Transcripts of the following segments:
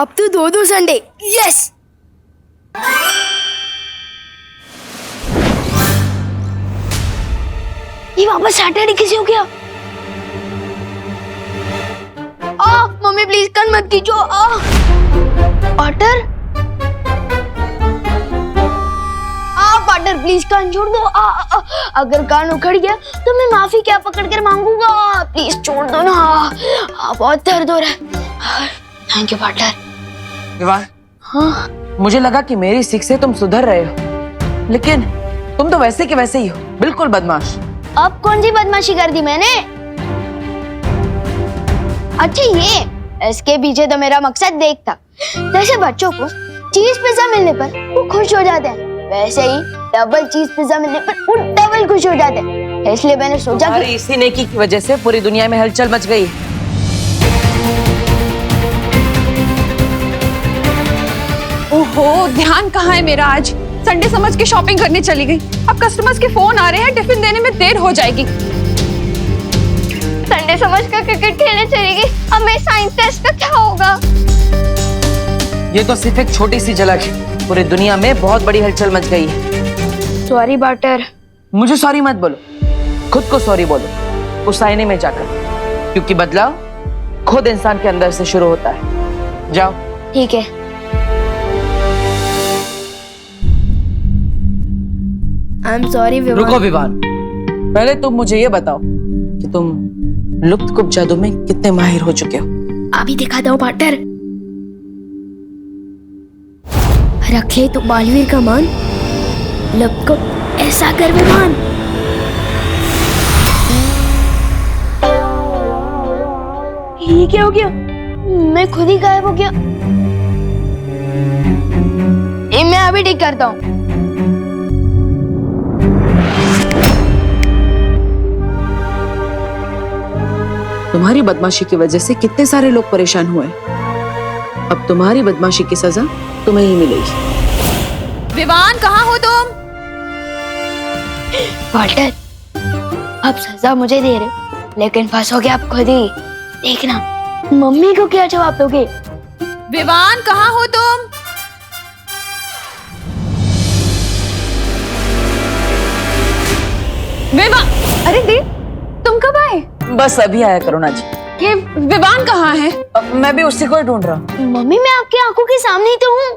अब तो दो संडे। यस। ये वापस सैटरडे कैसे हो गया? मम्मी प्लीज कान मत खींचो। पार्टनर पार्टनर प्लीज कान छोड़ दो। अगर कान उखड़ गया तो मैं माफी क्या पकड़ कर मांगूंगा। प्लीज छोड़ दो ना। बहुत दर्द हो रहा है। Thank you partner. विवान, हाँ मुझे लगा कि मेरी सीख से तुम सुधर रहे हो, लेकिन तुम तो वैसे के वैसे ही हो, बिल्कुल बदमाश। अब कौन सी बदमाशी कर दी मैंने? अच्छा ये इसके पीछे तो मेरा मकसद देख था। जैसे बच्चों को चीज पिज्जा मिलने पर वो खुश हो जाते हैं, वैसे ही डबल चीज पिज्जा मिलने पर वो डबल खुश हो जाते हैं। इसलिए मैंने सोचा कि इसी नेकी की वजह से पूरी दुनिया में हलचल मच गई है। ओहो, ध्यान कहाँ है मेरा? आज संडे समझ के शॉपिंग करने चली गई। अब कस्टमर्स के फोन आ रहे हैं, टिफिन देने में देर हो जाएगी। संडे समझ कर क्रिकेट खेलने चली गई। अब मेरे साइंस टेस्ट का क्या होगा? ये तो सिर्फ एक छोटी सी झलक है, पूरी दुनिया में बहुत बड़ी हलचल मच गई है। Sorry partner. मुझे सॉरी मत बोलो, खुद को सॉरी बोलो उस आईने में जाकर, क्योंकि बदलाव खुद इंसान के अंदर से शुरू होता है। जाओ। ठीक है। I am sorry Vivaan. रुको विवान, पहले तुम मुझे ये बताओ कि तुम लुप्त कुप जादू में कितने माहिर हो चुके हो। अभी दिखाता हूँ पार्टनर। रख ले तो बालवीर का मान, लुप्त कुप ऐसा कर विवान। ये क्या हो गया? मैं खुद ही गायब हो गया। ये मैं अभी ठीक करता हूँ। तुम्हारी बदमाशी की वजह से कितने सारे लोग परेशान हुए। अब तुम्हारी बदमाशी की सजा तुम्हें ही मिलेगी। विवान, कहाँ हो तुम? वॉल्टर, अब सजा मुझे दे रहे, लेकिन फंसोगे आप खुद ही। देखना मम्मी को क्या जवाब दोगे। विवान, कहाँ हो तुम? विवान, अरे दी, तुम कब आए? बस अभी आया करुणा जी। ये विवान कहाँ है? मैं भी उसी को ही ढूंढ रहा हूँ। मम्मी मैं आपकी आंखों के सामने ही तो हूँ।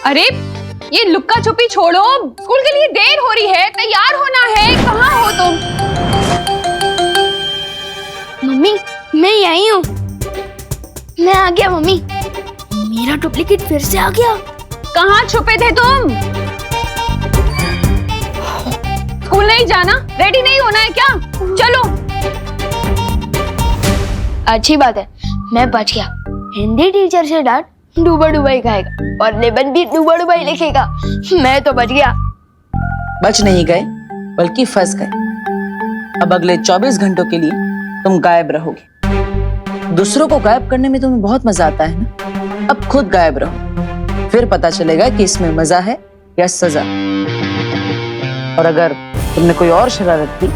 अरे ये लुक्का छुपी छोड़ो, स्कूल के लिए देर हो रही है, तैयार होना है। कहाँ हो तुम? मम्मी मैं यही हूँ। मैं आ गया मम्मी। मेरा डुप्लीकेट फिर से आ गया। कहाँ छुपे थे तुम? स्कूल नहीं जाना? रेडी नहीं होना है क्या? चलो। अच्छी बात है, मैं बच गया। हिंदी टीचर से डांट डूबा डूबा ही खाएगा और लेबन भी डूबा डूबा ही लिखेगा। मैं तो बच गया। बच नहीं गए, बल्कि फंस गए। अब अगले 24 घंटों के लिए तुम गायब रहोगे। दूसरों को गायब करने में तुम्हें बहुत मजा आता है ना? अब खुद गायब रहो, फिर पता चलेगा कि इसमें मजा है या सजा। और अगर तुमने कोई और शरारत की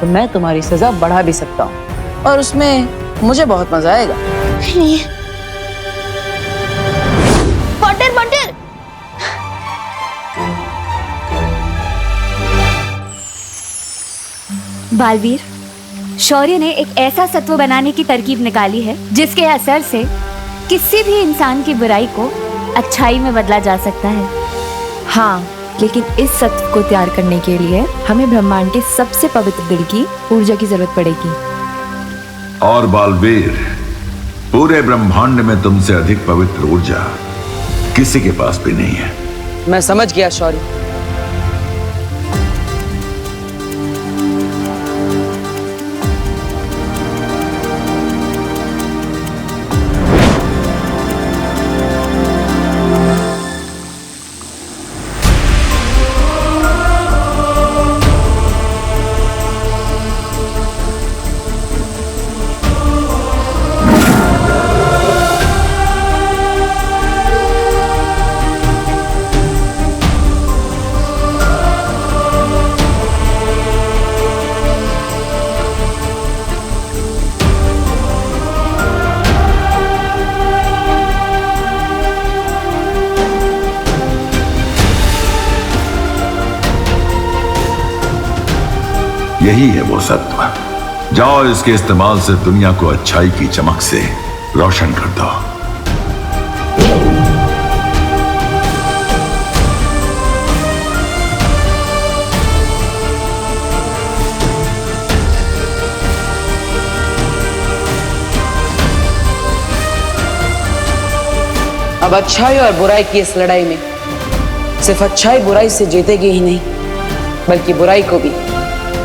तो मैं तुम्हारी सजा बढ़ा भी सकता हूँ, और उसमें मुझे बहुत मजा आएगा। Potter Potter. बालवीर, शौर्य ने एक ऐसा सत्व बनाने की तरकीब निकाली है जिसके असर से किसी भी इंसान की बुराई को अच्छाई में बदला जा सकता है। हाँ, लेकिन इस सत्व को तैयार करने के लिए हमें ब्रह्मांड के सबसे पवित्र दिल की ऊर्जा की जरूरत पड़ेगी। और बालवीर, पूरे ब्रह्मांड में तुमसे अधिक पवित्र ऊर्जा किसी के पास भी नहीं है। मैं समझ गया शौर्य। यही है वो सत्व। जाओ, इसके इस्तेमाल से दुनिया को अच्छाई की चमक से रोशन कर दो। अब अच्छाई और बुराई की इस लड़ाई में सिर्फ अच्छाई बुराई से जीतेगी ही नहीं, बल्कि बुराई को भी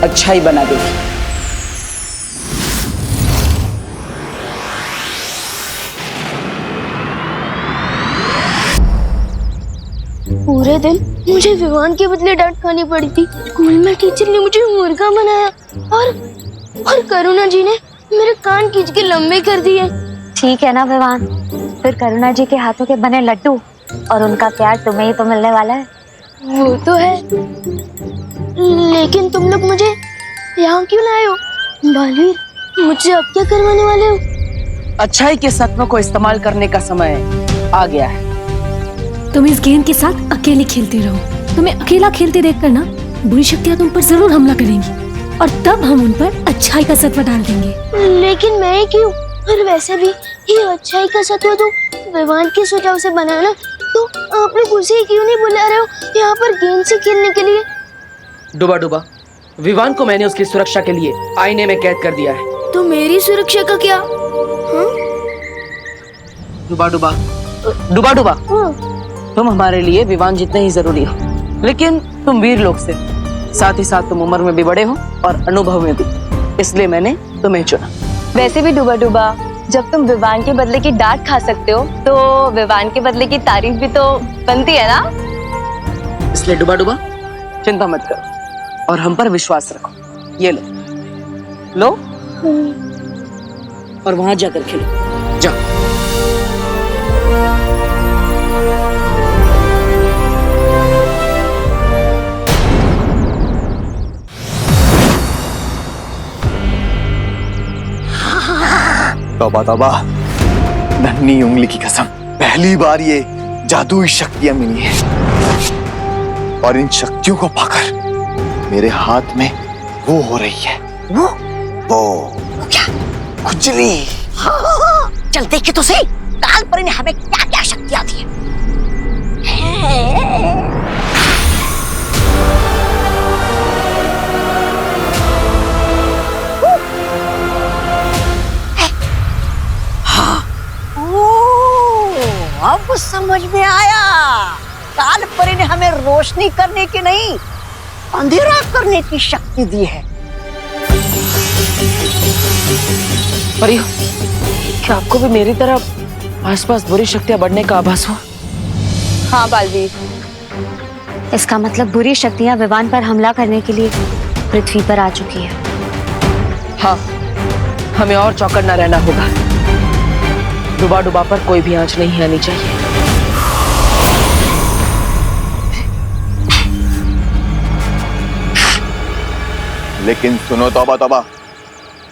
अच्छाई बना देगी। पूरे दिन मुझे विवान के बदले डांट खानी पड़ी थी। स्कूल में टीचर ने मुझे मुर्गा बनाया और करुणा जी ने मेरे कान खींच के लंबे कर दिए। ठीक है ना विवान, फिर करुणा जी के हाथों के बने लड्डू और उनका प्यार तुम्हें ही तो मिलने वाला है। वो तो है, लेकिन तुम लोग मुझे यहाँ क्यों लाए हो? बालवीर, मुझसे अब क्या करवाने वाले हो? अच्छाई के सत्व को इस्तेमाल करने का समय आ गया है। तुम इस गेंद के साथ अकेले खेलते रहो। तुम्हें अकेला खेलते देखकर ना बुरी शक्तियाँ तुम पर जरूर हमला करेंगी और तब हम उन पर अच्छाई का सत्व डाल देंगे। लेकिन मैं क्यों? और वैसे भी ये अच्छाई का सत्व तो विवान के सुझाव से बना ना, तो आप लोग उसे क्यों नहीं बुला रहे हो यहाँ पर गेंद से खेलने के लिए? डुबा डुबा, विवान को मैंने उसकी सुरक्षा के लिए आईने में कैद कर दिया है। तो मेरी सुरक्षा का क्या? डुबा डुबा, डुबा डुबा, तुम हमारे लिए विवान जितने ही जरूरी हो, लेकिन तुम वीर लोग से, साथ ही साथ तुम उम्र में भी बड़े हो और अनुभव में भी, इसलिए मैंने तुम्हें चुना। वैसे भी डुबा डुबा, जब तुम विवान के बदले की डांट खा सकते हो तो विवान के बदले की तारीफ भी तो बनती है ना। इसलिए डुबा डुबा, चिंता मत करो और हम पर विश्वास रखो। ये लो और वहां जाकर खेलो, जाओ। तौबा तौबा, नन्ही उंगली की कसम, पहली बार ये जादुई शक्तियां मिली हैं और इन शक्तियों को पाकर मेरे हाथ में वो हो रही है। वो क्या? खुजली। चल देख के तो सही, काल परी ने हमें क्या क्या शक्तियां दी है। अब समझ में आया, काल परी ने हमें रोशनी करने की नहीं, अंधेरा करने की शक्ति दी है। परियो, क्या आपको भी मेरी तरह आसपास बुरी शक्तियां बढ़ने का आभास हुआ? हाँ बालवीर, इसका मतलब बुरी शक्तियाँ विवान पर हमला करने के लिए पृथ्वी पर आ चुकी है। हाँ, हमें और चौकन्ना रहना होगा। डुबा डुबा पर कोई भी आंच नहीं आनी चाहिए। लेकिन सुनो तौबा तौबा,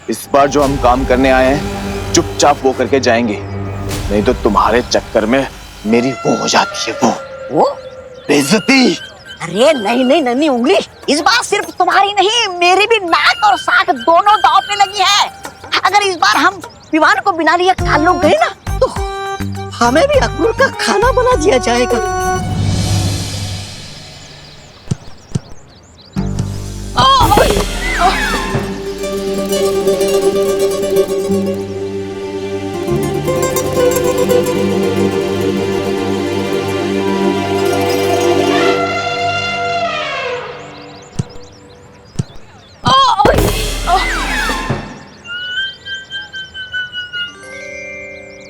इस बार जो हम काम करने आए हैं चुपचाप वो करके जाएंगे, नहीं तो तुम्हारे चक्कर में मेरी वो हो जाती है, वो बेइज्जती। अरे नहीं नहीं नन्ही उंगली, इस बार सिर्फ तुम्हारी नहीं, मेरी भी नाक और साख दोनों दांव पे लगी है। अगर इस बार हम विवान को बिना लिए काल लोग गए ना, तो हमें भी अकबर का खाना बना दिया जाएगा।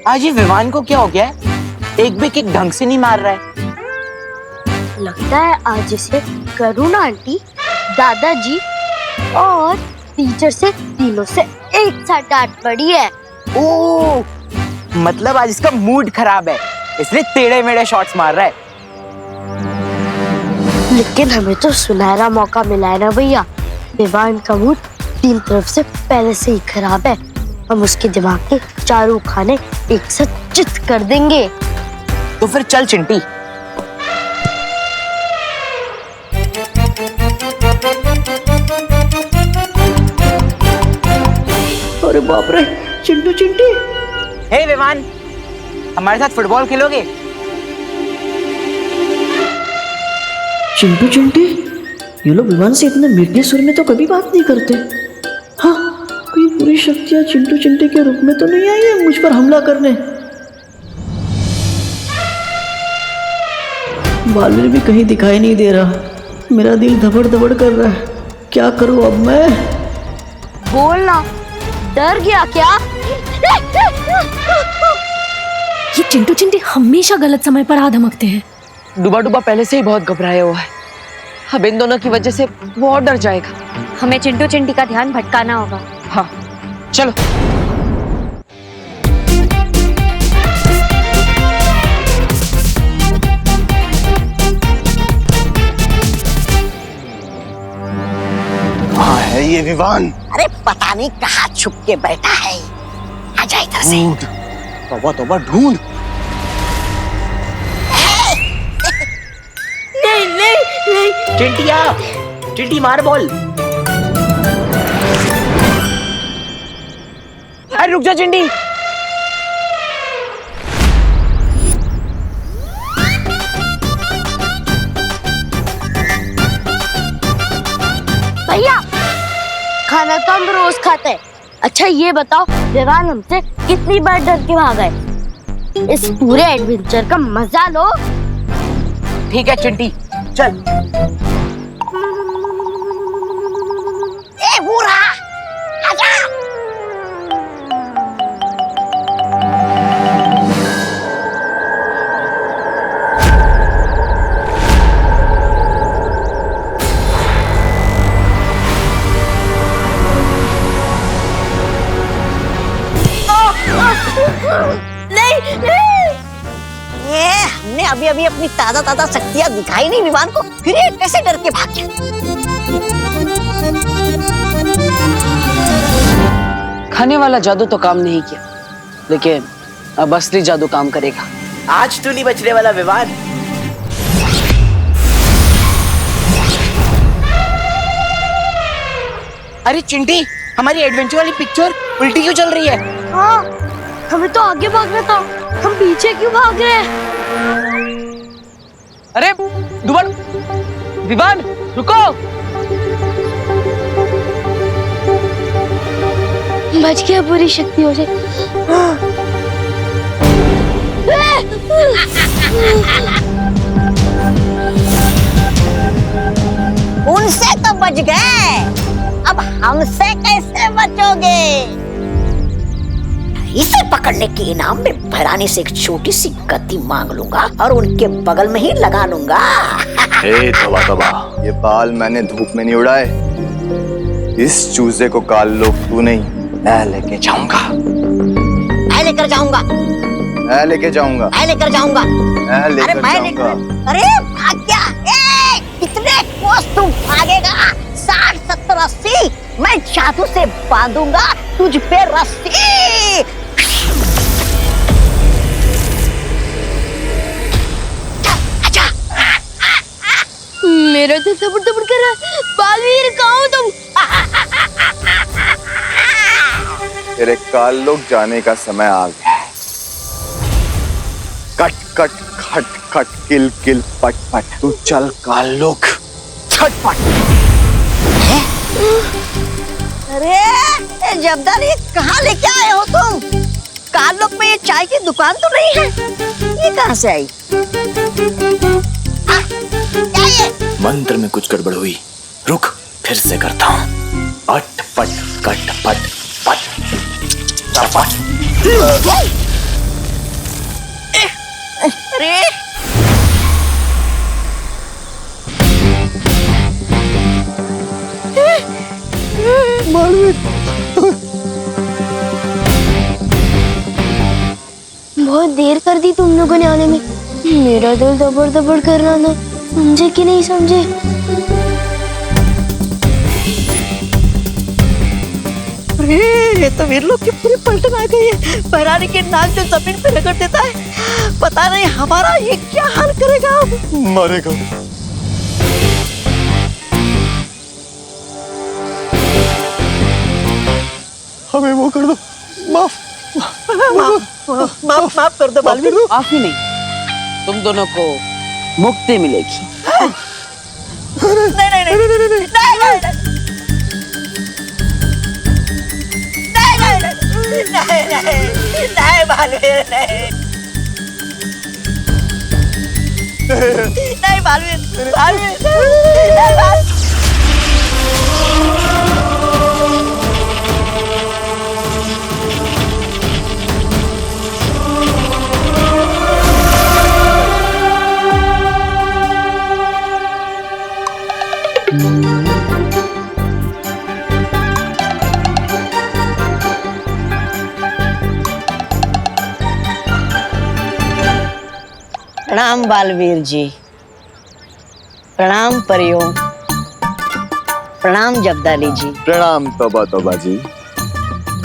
आज ये विवान को क्या हो गया है? एक भी किक ढंग से नहीं मार रहा है। लगता है आज इसे करुणा आंटी, दादाजी और टीचर से तीनों से एक साथ डांट पड़ी है। ओह, मतलब आज इसका मूड खराब है, इसलिए टेढ़े मेढ़े शॉट्स मार रहा है। लेकिन हमें तो सुनहरा मौका मिला है ना भैया। विवान का मूड तीन तरफ से पहले से ही खराब है। हम उसके दिमाग के चारों खाने एक साथ चित कर देंगे। तो फिर चल चिंटी। अरे बाप रे, चिंटू चिंटी। हे विवान, हमारे साथ फुटबॉल खेलोगे? चिंटू चिंटी, ये लोग विमान से इतने मीठे सुर में तो कभी बात नहीं करते। हाँ, कोई बुरी शक्तियां चिंटू चिंटी के रूप में तो नहीं आई है मुझ पर हमला करने। बालवीर भी कहीं दिखाई नहीं दे रहा। मेरा दिल धबड़ धबड़ कर रहा है। क्या करूं अब मैं? बोलना, डर गया क्या? ये चिंटू चिंटी हमेशा गलत समय पर आ धमकते हैं। डूबा डूबा पहले से ही बहुत घबराया हुआ है। अब इन दोनों की वजह से वो और डर जाएगा। हमें चिंटू चिंटी का ध्यान भटकाना होगा। हाँ, चलो। कहाँ है ये विवान? अरे पता नहीं कहाँ छुप के बैठा है। आजा इधर से। ढूंढ, तौबा तौबा ढूंढ। नहीं नहीं नहीं। चिंटिया, चिंटी मार बॉल। अरे रुक जा चिंटी। भैया, खाना तो हम रोज खाते हैं। अच्छा ये बताओ, विवान हमसे कितनी बार डर के भागा है? इस पूरे एडवेंचर का मजा लो। ठीक है चिंटी, चल। ए बूढ़ा, आजा। नहीं नहीं, ये हमने अभी अभी अपनी ताजा ताजा शक्तियां दिखाई नहीं विमान को, फिर ये कैसे डर के भाग गया? खाने वाला जादू तो काम नहीं किया, लेकिन अब असली जादू काम करेगा। आज तो नहीं बचने वाला विवान। अरे चिंटी, हमारी एडवेंचर वाली पिक्चर उल्टी क्यों चल रही है? हाँ, हमें तो आगे भागना था, हम पीछे क्यों भाग रहे हैं? अरे डूबा, विवान रुको। बच गया बुरी शक्तियों से। उनसे तो बच गए, अब हमसे कैसे बचोगे? इसे पकड़ने के इनाम में भैरानी से एक छोटी सी गद्दी मांग लूंगा और उनके बगल में ही लगा लूंगा। ए तौबा तौबा, ये बाल मैंने धूप में नहीं उड़ाए। इस चूजे को काल लोग तू नहीं, मैं लेके जाऊंगा। मैं लेकर जाऊंगा, मैं लेके जाऊंगा, मैं लेकर जाऊंगा। मैं अरे लेकर मैं जाऊंगा। अरे भाग गया। ए, कितने कोस तू भागेगा? 60, 70, 80। मैं जादू से बांधूंगा तुझ पे रस्सी। आजा। मेरा दिल धबड़ धबड़ कर रहा है। बालवीर कहाँ हो तुम? तेरे काल लोग जाने का समय आ गया है। कट कट खट खट किल किल पट पट, तू चल काल लोग छटपट। अरे जब्दार, ये कहाँ लेके आए हो तुम? काल लोग में ये चाय की दुकान तो नहीं है, ये कहाँ से आई? क्या ये? मंत्र में कुछ गड़बड़ हुई, रुक फिर से करता हूँ। अट पट कट पट पट चपट। अरे बहुत देर कर दी तुम लोगों ने आने में। मेरा दिल दबड़ दबड़ कर रहा था, समझे कि नहीं समझे? अरे ये तो वीर लोग की पूरी पलटन आ गई है। बहरानी के नाक से जमीन पे रगड़ देता है। पता नहीं हमारा ये क्या हाल करेगा अब। मरेगा। हमें वो कर दो, माफ माफ कर दो बालवीर। माफी नहीं, तुम दोनों को मुक्ति मिलेगी। नहीं नहीं नहीं नहीं नहीं नहीं नहीं बालवीर नहीं नहीं बालवीर बालवीर नहीं बालवीर। प्रणाम बालवीर जी, प्रणाम परियों, प्रणाम जगदाली जी। प्रणाम तौबा तौबा जी।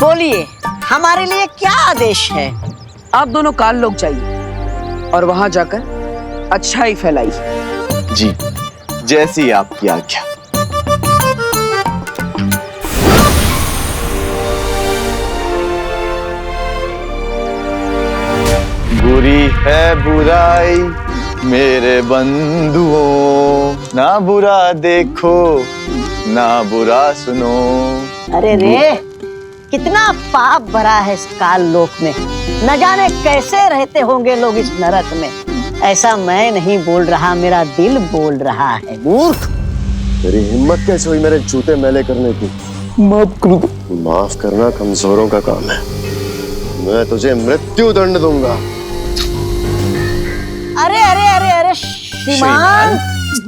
बोलिए हमारे लिए क्या आदेश है? आप दोनों काल लोग जाइए और वहां जाकर अच्छाई फैलाइए। जी, जैसी आपकी आज्ञा। बुरी है बुराई मेरे बंधुओं, ना बुरा देखो ना बुरा सुनो। अरे रे, कितना पाप भरा है इस काल लोक में, न जाने कैसे रहते होंगे लोग इस नरक में। ऐसा मैं नहीं बोल रहा, मेरा दिल बोल रहा है। मूर्ख, तेरी हिम्मत कैसे हुई मेरे जूते मैले करने की? माफ कर दो। माफ करना कमजोरों का काम है, मैं तुझे मृत्यु दंड दूंगा। अरे अरे अरे अरे श्रीमान,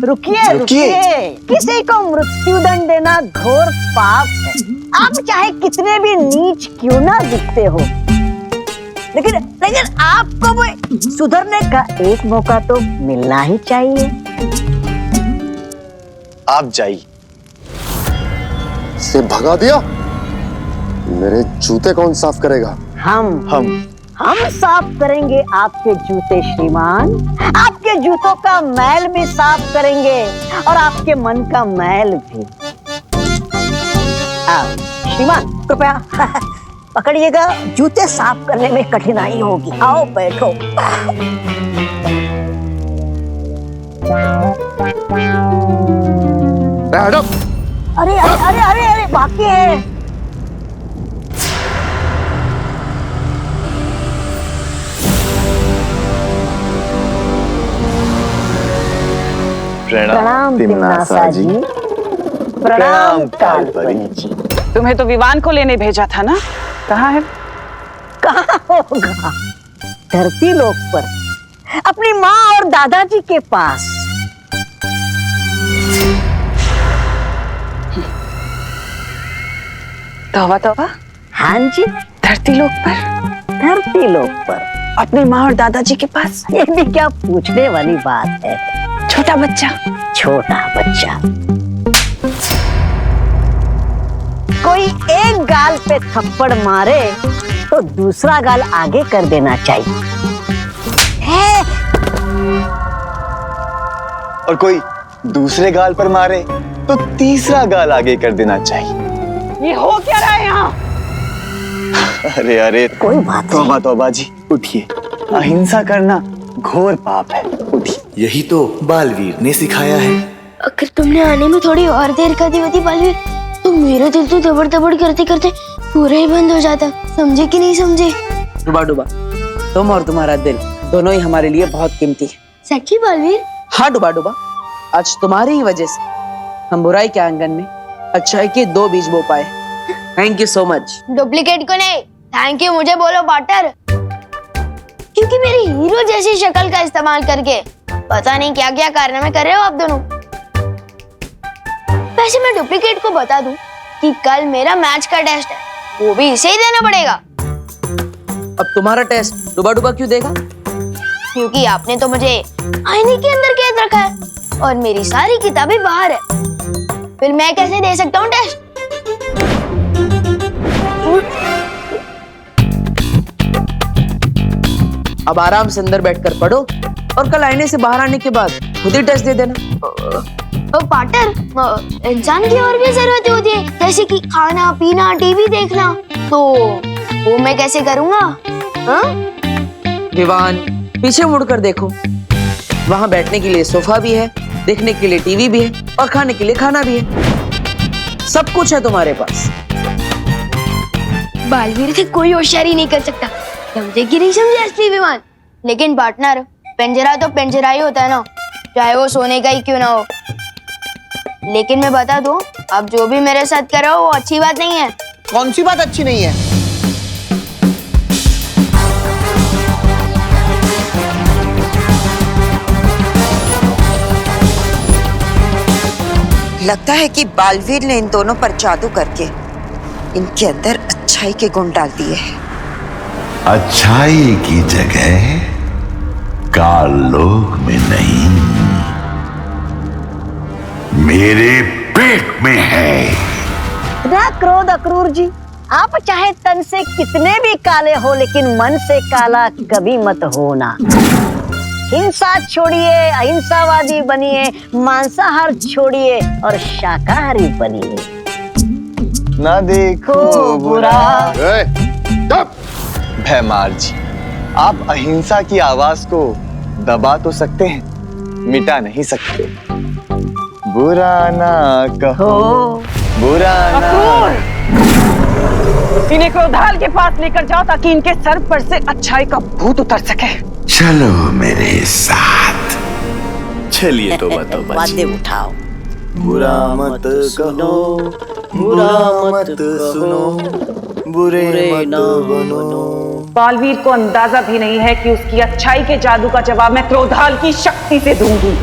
रुकिए रुकिए। किसी को मृत्यु दंड देना घोर पाप है। आप चाहे कितने भी नीच क्यों ना दिखते हो, लेकिन लेकिन आपको भी सुधरने का एक मौका तो मिलना ही चाहिए। आप जाइए। से भगा दिया, मेरे जूते कौन साफ करेगा? हम साफ करेंगे आपके जूते श्रीमान। आपके जूतों का मैल भी साफ करेंगे और आपके मन का मैल भी। श्रीमान कृपया पकड़िएगा, जूते साफ करने में कठिनाई होगी। आओ बैठो। अरे अरे अरे अरे अरे बाकी है। प्रणाम तिम्नासा जी, प्रणाम कालपरी जी। तुम्हें तो विवान को लेने भेजा था ना, कहाँ है? कहाँ होगा, धरती लोक पर, अपनी माँ और दादाजी के पास। तौबा तौबा। हाँ जी, धरती लोक पर? धरती लोक पर अपनी माँ और दादाजी के पास? ये भी क्या पूछने वाली बात है। छोटा बच्चा। छोटा बच्चा। कोई एक गाल पे थप्पड़ मारे तो दूसरा गाल आगे कर देना चाहिए। और कोई दूसरे गाल पर मारे तो तीसरा गाल आगे कर देना चाहिए। ये हो क्या रहा है यहाँ? अरे अरे कोई बात नहीं। तौबा तौबा जी, उठिए। अहिंसा करना घोर पाप है, उठिए। यही तो बालवीर ने सिखाया है। अगर तुमने आने में थोड़ी और देर कर दी होती बालवीर, तो मेरा दिल तो दबड़ दबड़ करते करते पूरा ही बंद हो जाता। समझे कि नहीं समझे? डुबा डुबा, तुम और तुम्हारा दिल दोनों ही हमारे लिए बहुत कीमती है। सच्ची बालवीर? हाँ डुबा डुबा, आज तुम्हारी ही वजह से हम बुराई के आंगन में अच्छाई के 2 बीज बो पाए। Thank you so much. Duplicate को नहीं, थैंक यू मुझे बोलो पार्टनर, क्योंकि मेरी हीरो जैसी शक्ल का इस्तेमाल करके पता नहीं क्या क्या कारनामे कर रहे हो आप दोनों। वैसे मैं डुप्लीकेट को बता दूं कि कल मेरा मैच का टेस्ट है, वो भी इसे ही देना पड़ेगा। अब तुम्हारा टेस्ट डुबा डुबा क्यों देगा? क्योंकि आपने तो मुझे आईने के अंदर कैद रखा है और मेरी सारी किताबें बाहर है, फिर मैं कैसे दे सकता हूँ टेस्ट? अब आराम से अंदर बैठकर पढ़ो और कल आईने से बाहर आने के बाद खुद ही टेस्ट दे देना। पार्टनर, इंसान की और भी जरूरतें होती है, जैसे कि खाना पीना, टीवी देखना, तो वो मैं कैसे करूँगा? हाँ? विवान, पीछे मुड़कर देखो, वहाँ बैठने के लिए सोफा भी है, देखने के लिए टीवी भी है और खाने के लिए खाना भी है। सब कुछ है तुम्हारे पास। बालवीर से कोई होशियारी नहीं कर सकता, समझे कि नहीं समझे असली विमान। लेकिन पार्टनर, पिंजरा तो पिंजरा ही होता है ना, चाहे वो सोने का ही क्यों ना हो। लेकिन मैं बता दूं, अब जो भी मेरे साथ कर रहे हो वो अच्छी बात नहीं है। कौन सी बात अच्छी नहीं है? लगता है कि बालवीर ने इन दोनों पर जादू करके इनके अंदर अच्छाई के गुण डाल दिए हैं। अच्छाई की जगह काल लोक में नहीं, मेरे पेट में है। ना क्रोध अक्रूर जी, आप चाहे तन से कितने भी काले हो, लेकिन मन से काला कभी मत होना। हिंसा छोड़िए, अहिंसावादी बनिए, मांसाहार छोड़िए और शाकाहारी बनिए। ना देखो बुरा। भैमार जी, आप अहिंसा की आवाज को दबा तो सकते हैं, मिटा नहीं सकते। बुरा ना कहो, बुरा ना। इन्हें क्रोधाल के पास लेकर जाओ ताकि इनके सर पर से अच्छाई का भूत उतर सके। चलो मेरे साथ। चलिए तो बताओ बातें उठाओ। बुरा मत कहो, बुरा मत सुनो, बुरे मत बनो। बालवीर को अंदाजा भी नहीं है कि उसकी अच्छाई के जादू का जवाब मैं क्रोधाल की शक्ति से दूंगी।